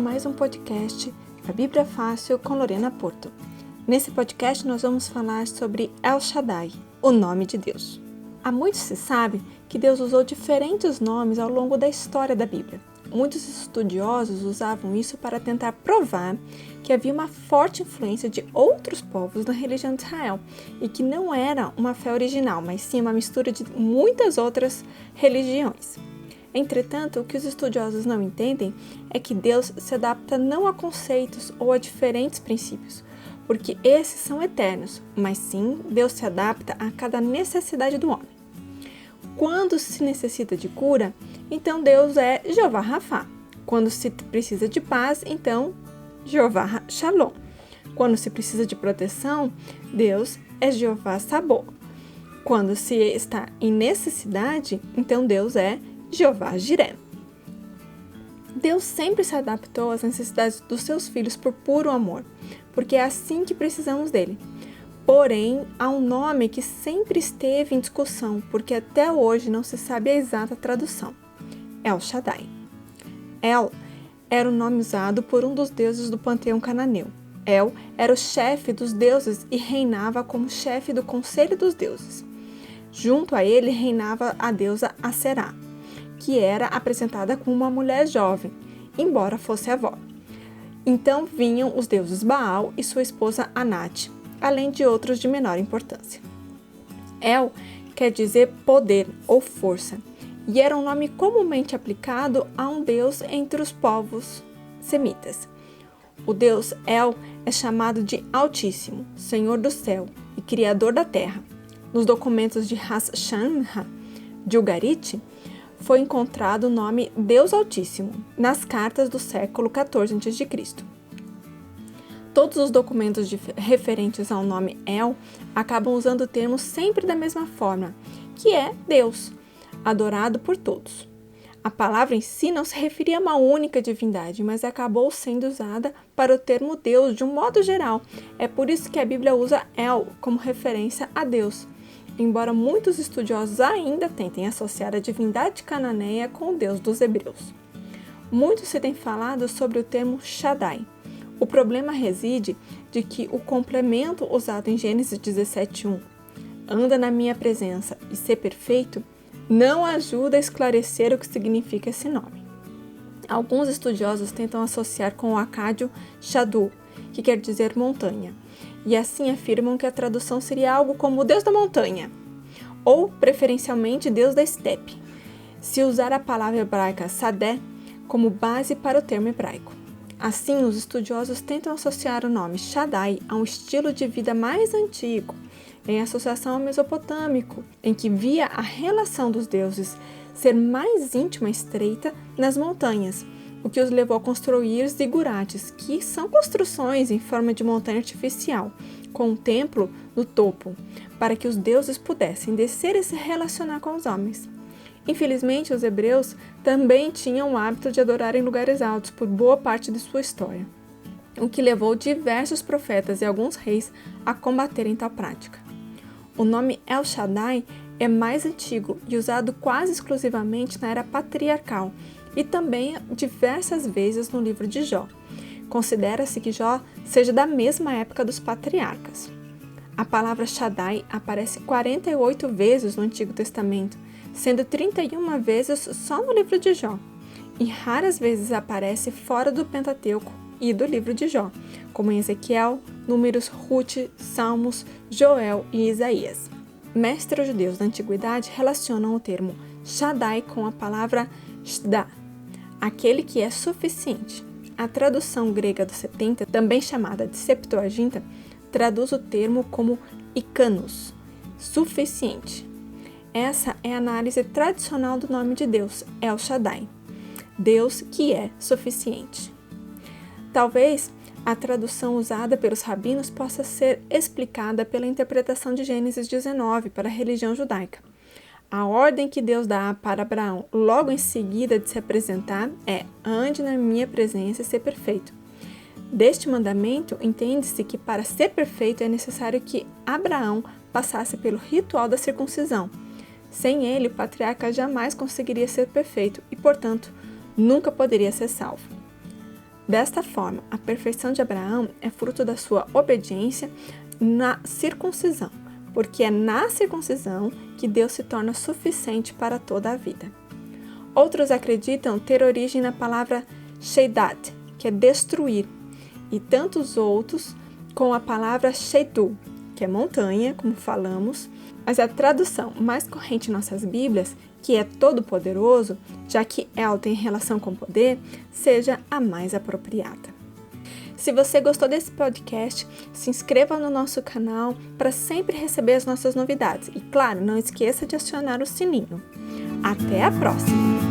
mais um podcast A Bíblia Fácil com Lorena Porto. Nesse podcast nós vamos falar sobre El Shaddai, o nome de Deus. Há muito se sabe que Deus usou diferentes nomes ao longo da história da Bíblia. Muitos estudiosos usavam isso para tentar provar que havia uma forte influência de outros povos na religião de Israel e que não era uma fé original, mas sim uma mistura de muitas outras religiões. Entretanto, o que os estudiosos não entendem é que Deus se adapta não a conceitos ou a diferentes princípios, porque esses são eternos, mas sim Deus se adapta a cada necessidade do homem. Quando se necessita de cura, então Deus é Jeová Rafá. Quando se precisa de paz, então Jeová Shalom. Quando se precisa de proteção, Deus é Jeová Sabor. Quando se está em necessidade, então Deus é Jeová Jireh. Deus sempre se adaptou às necessidades dos seus filhos por puro amor, porque é assim que precisamos dele. Porém, há um nome que sempre esteve em discussão, porque até hoje não se sabe a exata tradução. El Shaddai. El era o nome usado por um dos deuses do panteão cananeu. El era o chefe dos deuses e reinava como chefe do conselho dos deuses. Junto a ele reinava a deusa Aserá, que era apresentada como uma mulher jovem, embora fosse avó. Então vinham os deuses Baal e sua esposa Anat, além de outros de menor importância. El quer dizer poder ou força, e era um nome comumente aplicado a um deus entre os povos semitas. O deus El é chamado de Altíssimo, Senhor do céu e Criador da terra. Nos documentos de Ras Shamra, de Ugarit, foi encontrado o nome Deus Altíssimo nas cartas do século XIV a.C. Todos os documentos referentes ao nome El acabam usando o termo sempre da mesma forma, que é Deus, adorado por todos. A palavra em si não se referia a uma única divindade, mas acabou sendo usada para o termo Deus de um modo geral. É por isso que a Bíblia usa El como referência a Deus, embora muitos estudiosos ainda tentem associar a divindade cananeia com o Deus dos hebreus. Muito se tem falado sobre o termo Shaddai. O problema reside de que o complemento usado em Gênesis 17:1, anda na minha presença e ser perfeito, não ajuda a esclarecer o que significa esse nome. Alguns estudiosos tentam associar com o acádio Shadu, que quer dizer montanha, e assim afirmam que a tradução seria algo como Deus da montanha, ou preferencialmente Deus da estepe, se usar a palavra hebraica Sadé como base para o termo hebraico. Assim, os estudiosos tentam associar o nome Shaddai a um estilo de vida mais antigo, em associação ao mesopotâmico, em que via a relação dos deuses ser mais íntima e estreita nas montanhas, o que os levou a construir zigurates, que são construções em forma de montanha artificial, com um templo no topo, para que os deuses pudessem descer e se relacionar com os homens. Infelizmente, os hebreus também tinham o hábito de adorar em lugares altos por boa parte de sua história, o que levou diversos profetas e alguns reis a combaterem tal prática. O nome El Shaddai é mais antigo e usado quase exclusivamente na era patriarcal, e também diversas vezes no livro de Jó. Considera-se que Jó seja da mesma época dos patriarcas. A palavra Shaddai aparece 48 vezes no Antigo Testamento, sendo 31 vezes só no livro de Jó, e raras vezes aparece fora do Pentateuco e do livro de Jó, como em Ezequiel, Números, Ruth, Salmos, Joel e Isaías. Mestres judeus da antiguidade relacionam o termo Shaddai com a palavra Shda, aquele que é suficiente. A tradução grega do 70, também chamada de Septuaginta, traduz o termo como ikanos, suficiente. Essa é a análise tradicional do nome de Deus, El Shaddai, Deus que é suficiente. Talvez a tradução usada pelos rabinos possa ser explicada pela interpretação de Gênesis 19 para a religião judaica. A ordem que Deus dá para Abraão logo em seguida de se apresentar é: ande na minha presença e ser perfeito. Deste mandamento, entende-se que para ser perfeito é necessário que Abraão passasse pelo ritual da circuncisão. Sem ele, o patriarca jamais conseguiria ser perfeito e, portanto, nunca poderia ser salvo. Desta forma, a perfeição de Abraão é fruto da sua obediência na circuncisão, porque é na circuncisão que Deus se torna suficiente para toda a vida. Outros acreditam ter origem na palavra Sheidat, que é destruir, e tantos outros com a palavra Sheidu, que é montanha, como falamos, mas a tradução mais corrente em nossas Bíblias, que é todo-poderoso, já que El tem relação com poder, seja a mais apropriada. Se você gostou desse podcast, se inscreva no nosso canal para sempre receber as nossas novidades. E claro, não esqueça de acionar o sininho. Até a próxima!